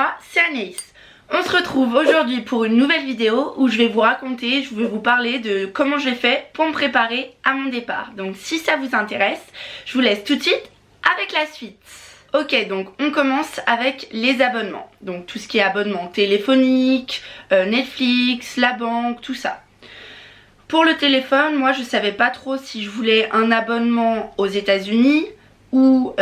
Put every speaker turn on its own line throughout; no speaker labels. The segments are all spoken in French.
moi, c'est Anaïs. On se retrouve aujourd'hui pour une nouvelle vidéo où je vais vous raconter, je vais vous parler de comment j'ai fait pour me préparer à mon départ. Donc si ça vous intéresse, je vous laisse tout de suite avec la suite. Ok, donc on commence avec les abonnements. Donc tout ce qui est abonnement téléphonique, Netflix, la banque, tout ça. Pour le téléphone, moi je savais pas trop si je voulais un abonnement aux États-Unis ou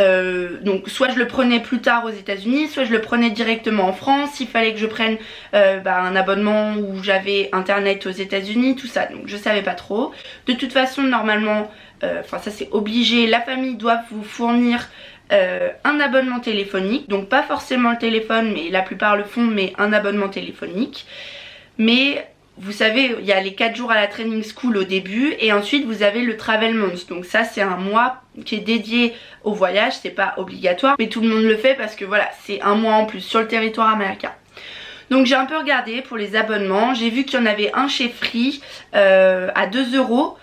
donc soit je le prenais plus tard aux États-Unis, soit je le prenais directement en France. Il fallait que je prenne un abonnement où j'avais internet aux États-Unis, tout ça. Donc je savais pas trop. De toute façon, normalement, ça c'est obligé. La famille doit vous fournir un abonnement téléphonique, donc pas forcément le téléphone, mais la plupart le font, mais un abonnement téléphonique. Mais vous savez, il y a les 4 jours à la training school au début et ensuite vous avez le travel month. Donc ça c'est un mois qui est dédié au voyage, c'est pas obligatoire, mais tout le monde le fait parce que voilà, c'est un mois en plus sur le territoire américain. Donc j'ai un peu regardé pour les abonnements, j'ai vu qu'il y en avait un chez Free à 2 €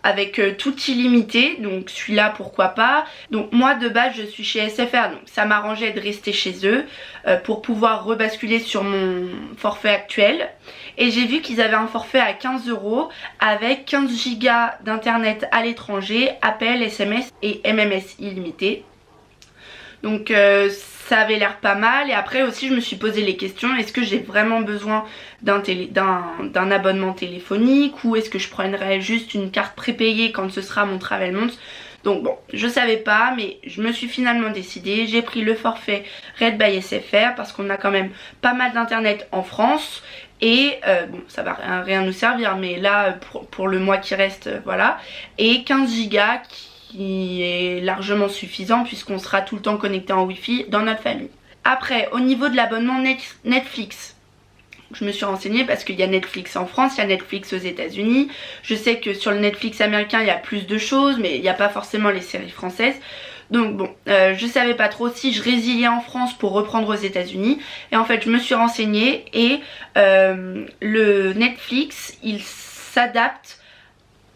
avec tout illimité, donc celui-là pourquoi pas. Donc moi de base je suis chez SFR, donc ça m'arrangeait de rester chez eux pour pouvoir rebasculer sur mon forfait actuel. Et j'ai vu qu'ils avaient un forfait à 15 € avec 15 Go d'internet à l'étranger, appels, SMS et MMS illimité. Donc ça avait l'air pas mal. Et après aussi je me suis posé les questions, est-ce que j'ai vraiment besoin d'un abonnement téléphonique ou est-ce que je prendrais juste une carte prépayée quand ce sera mon travel month. Donc bon, je savais pas, mais je me suis finalement décidée. J'ai pris le forfait Red by SFR parce qu'on a quand même pas mal d'internet en France. Et bon, ça va rien nous servir, mais là pour le mois qui reste, voilà. Et 15 Go qui est largement suffisant puisqu'on sera tout le temps connecté en Wi-Fi dans notre famille. Après, au niveau de l'abonnement Netflix, je me suis renseignée parce qu'il y a Netflix en France, il y a Netflix aux États-Unis. Je sais que sur le Netflix américain il y a plus de choses, mais il n'y a pas forcément les séries françaises. Donc bon, je savais pas trop si je résiliais en France pour reprendre aux États-Unis. Et en fait je me suis renseignée et le Netflix il s'adapte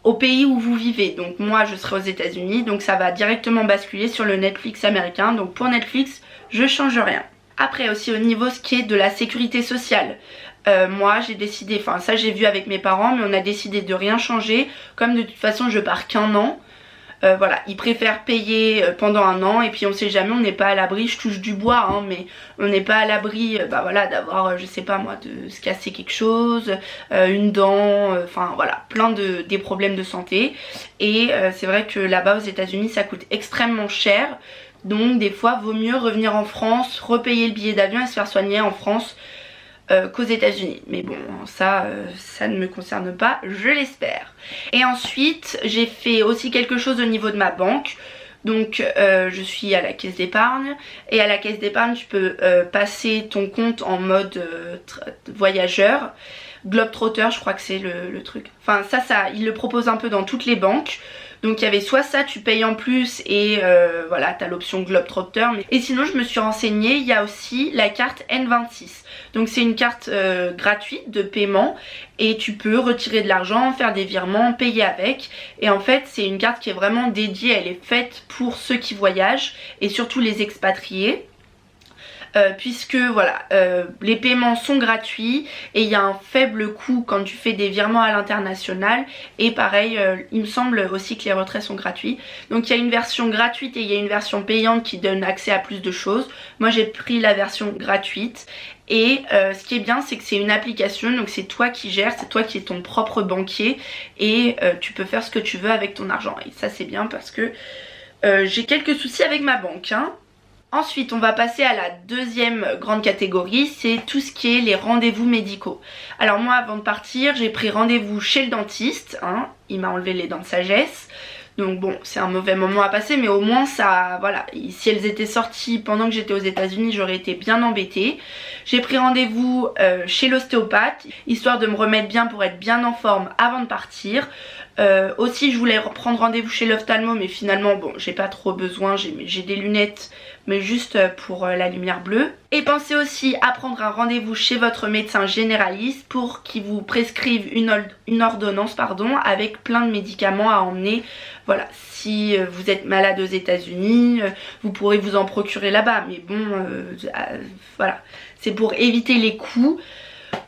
au pays où vous vivez. Donc moi je serai aux États-Unis, donc ça va directement basculer sur le Netflix américain. Donc pour Netflix je change rien. Après aussi au niveau ce qui est de la sécurité sociale, moi j'ai décidé, enfin ça j'ai vu avec mes parents, mais on a décidé de rien changer. Comme de toute façon je pars qu'un an, voilà, ils préfèrent payer pendant un an et puis on sait jamais, on n'est pas à l'abri, je touche du bois hein, mais on n'est pas à l'abri voilà, d'avoir je sais pas moi, de se casser quelque chose, une dent, enfin voilà, plein des problèmes de santé. Et c'est vrai que là-bas aux États-Unis ça coûte extrêmement cher, donc des fois vaut mieux revenir en France, repayer le billet d'avion et se faire soigner en France qu'aux États-Unis. Mais bon, ça ne me concerne pas, je l'espère. Et ensuite, j'ai fait aussi quelque chose au niveau de ma banque. Donc je suis à la caisse d'épargne et à la caisse d'épargne tu peux passer ton compte en mode voyageur. Globetrotter je crois que c'est le truc. Enfin ça il le propose un peu dans toutes les banques. Donc il y avait soit ça, tu payes en plus et voilà, t'as l'option Globetrotter. Et sinon je me suis renseignée, il y a aussi la carte N26. Donc c'est une carte gratuite de paiement et tu peux retirer de l'argent, faire des virements, payer avec. Et en fait c'est une carte qui est vraiment dédiée, elle est faite pour ceux qui voyagent et surtout les expatriés. Puisque voilà, les paiements sont gratuits et il y a un faible coût quand tu fais des virements à l'international. Et pareil, il me semble aussi que les retraits sont gratuits. Donc il y a une version gratuite et il y a une version payante qui donne accès à plus de choses. Moi j'ai pris la version gratuite. Et ce qui est bien c'est que c'est une application, donc c'est toi qui gères, c'est toi qui es ton propre banquier. Et tu peux faire ce que tu veux avec ton argent. Et ça c'est bien parce que j'ai quelques soucis avec ma banque hein. Ensuite on va passer à la deuxième grande catégorie, c'est tout ce qui est les rendez-vous médicaux. Alors moi avant de partir j'ai pris rendez-vous chez le dentiste hein, il m'a enlevé les dents de sagesse. Donc bon c'est un mauvais moment à passer mais au moins ça voilà, si elles étaient sorties pendant que j'étais aux États-Unis j'aurais été bien embêtée. J'ai pris rendez-vous chez l'ostéopathe histoire de me remettre bien pour être bien en forme avant de partir. Aussi je voulais prendre rendez-vous chez l'ophtalmo, mais finalement bon, j'ai pas trop besoin, j'ai des lunettes mais juste pour la lumière bleue. Et pensez aussi à prendre un rendez-vous chez votre médecin généraliste pour qu'il vous prescrive une ordonnance avec plein de médicaments à emmener. Voilà, si vous êtes malade aux États-Unis, vous pourrez vous en procurer là-bas, mais bon, voilà, c'est pour éviter les coûts.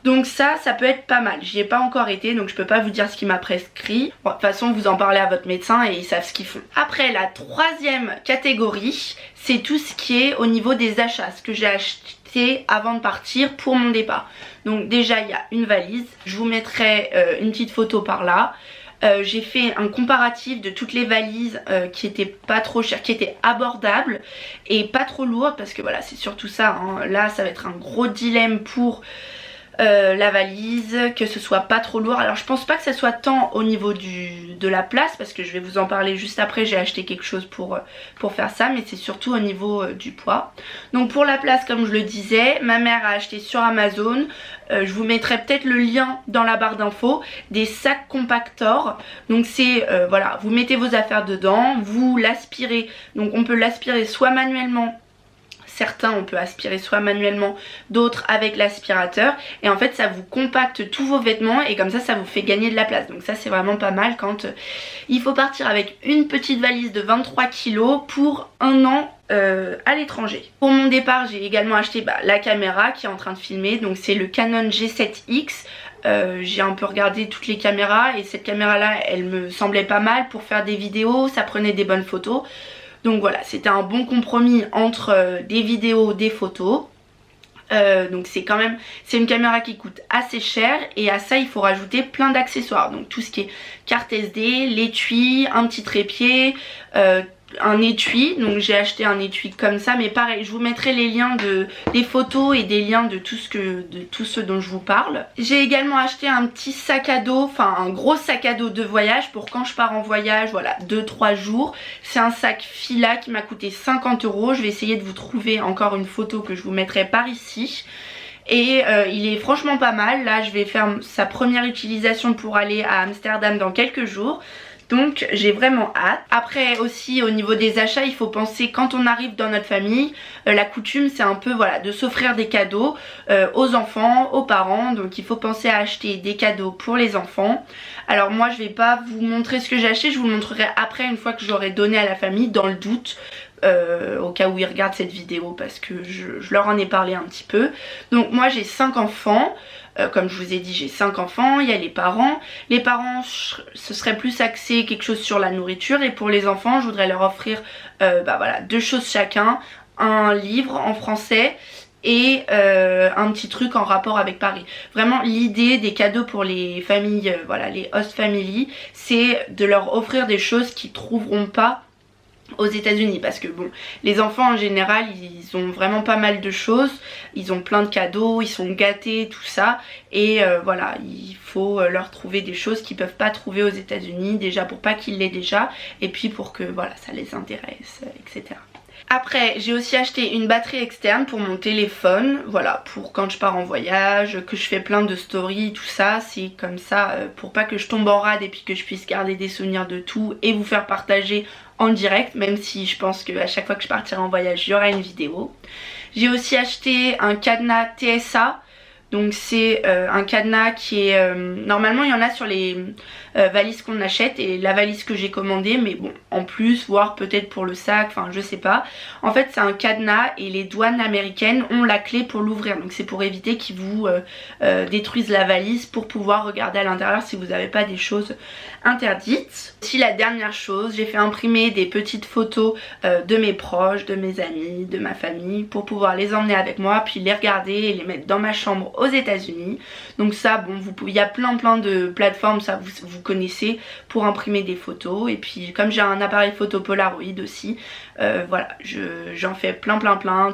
Donc ça peut être pas mal. J'y ai pas encore été, donc je peux pas vous dire ce qu'il m'a prescrit. Bon, de toute façon vous en parlez à votre médecin et ils savent ce qu'ils font. Après, la troisième catégorie, c'est tout ce qui est au niveau des achats, ce que j'ai acheté avant de partir pour mon départ. Donc déjà il y a une valise, je vous mettrai une petite photo par là. J'ai fait un comparatif de toutes les valises qui étaient pas trop chères, qui étaient abordables et pas trop lourdes, parce que voilà, c'est surtout ça, hein. Là ça va être un gros dilemme pour la valise, que ce soit pas trop lourd. Alors je pense pas que ça soit tant au niveau de la place, parce que je vais vous en parler juste après, j'ai acheté quelque chose pour faire ça, mais c'est surtout au niveau du poids. Donc pour la place, comme je le disais, ma mère a acheté sur Amazon, je vous mettrai peut-être le lien dans la barre d'infos, des sacs compactors. Donc c'est voilà, vous mettez vos affaires dedans, vous l'aspirez, donc on peut l'aspirer soit manuellement, certains on peut aspirer soit manuellement, d'autres avec l'aspirateur, et en fait ça vous compacte tous vos vêtements et comme ça vous fait gagner de la place. Donc ça c'est vraiment pas mal quand il faut partir avec une petite valise de 23 kg pour un an à l'étranger. Pour mon départ j'ai également acheté la caméra qui est en train de filmer, donc c'est le Canon G7X. J'ai un peu regardé toutes les caméras et cette caméra là elle me semblait pas mal pour faire des vidéos, ça prenait des bonnes photos. Donc voilà, c'était un bon compromis entre des vidéos, des photos. Donc c'est une caméra qui coûte assez cher, et à ça il faut rajouter plein d'accessoires. Donc tout ce qui est carte SD, l'étui, un petit trépied, un étui. Donc j'ai acheté un étui comme ça, mais pareil je vous mettrai les liens des photos et des liens de tout ce dont je vous parle. J'ai également acheté un petit sac à dos, enfin un gros sac à dos de voyage pour quand je pars en voyage, voilà, 2-3 jours. C'est un sac Fila qui m'a coûté 50 €. Je vais essayer de vous trouver encore une photo que je vous mettrai par ici. Et il est franchement pas mal. Là je vais faire sa première utilisation pour aller à Amsterdam dans quelques jours. Donc j'ai vraiment hâte. Après aussi au niveau des achats, il faut penser quand on arrive dans notre famille, la coutume c'est un peu voilà de s'offrir des cadeaux aux enfants, aux parents. Donc il faut penser à acheter des cadeaux pour les enfants. Alors moi je vais pas vous montrer ce que j'ai acheté, je vous le montrerai après une fois que j'aurai donné à la famille, dans le doute. Au cas où ils regardent cette vidéo, parce que je leur en ai parlé un petit peu. Donc moi j'ai 5 enfants, comme je vous ai dit j'ai 5 enfants, il y a les parents. Les parents ce serait plus axé quelque chose sur la nourriture, et pour les enfants je voudrais leur offrir voilà, 2 choses chacun, un livre en français et un petit truc en rapport avec Paris. Vraiment l'idée des cadeaux pour les familles, voilà, les host family, c'est de leur offrir des choses qu'ils trouveront pas aux États-Unis, parce que bon, les enfants en général ils ont vraiment pas mal de choses, ils ont plein de cadeaux, ils sont gâtés, tout ça, et voilà, il faut leur trouver des choses qu'ils peuvent pas trouver aux États-Unis, déjà pour pas qu'ils l'aient déjà, et puis pour que voilà ça les intéresse, etc. Après j'ai aussi acheté une batterie externe pour mon téléphone, voilà, pour quand je pars en voyage, que je fais plein de stories, tout ça, c'est comme ça pour pas que je tombe en rade et puis que je puisse garder des souvenirs de tout et vous faire partager en direct, même si je pense qu'à chaque fois que je partirai en voyage il y aura une vidéo. J'ai aussi acheté un cadenas TSA. Donc c'est un cadenas qui est... normalement il y en a sur les valises qu'on achète, et la valise que j'ai commandée, mais bon en plus, voire peut-être pour le sac, enfin je sais pas. En fait c'est un cadenas et les douanes américaines ont la clé pour l'ouvrir. Donc c'est pour éviter qu'ils vous détruisent la valise, pour pouvoir regarder à l'intérieur si vous n'avez pas des choses interdites. Si la dernière chose, j'ai fait imprimer des petites photos de mes proches, de mes amis, de ma famille, pour pouvoir les emmener avec moi, puis les regarder et les mettre dans ma chambre aux États-Unis. Donc ça, bon, il y a plein de plateformes, ça vous connaissez, pour imprimer des photos. Et puis comme j'ai un appareil photo Polaroid aussi, voilà, j'en fais plein.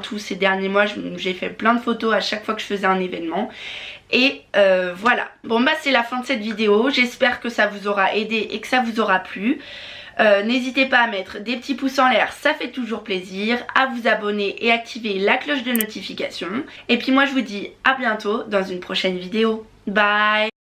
Tous ces derniers mois j'ai fait plein de photos à chaque fois que je faisais un événement. Et voilà, bon bah c'est la fin de cette vidéo, j'espère que ça vous aura aidé et que ça vous aura plu. N'hésitez pas à mettre des petits pouces en l'air, ça fait toujours plaisir, à vous abonner et activer la cloche de notification. Et puis moi je vous dis à bientôt dans une prochaine vidéo. Bye!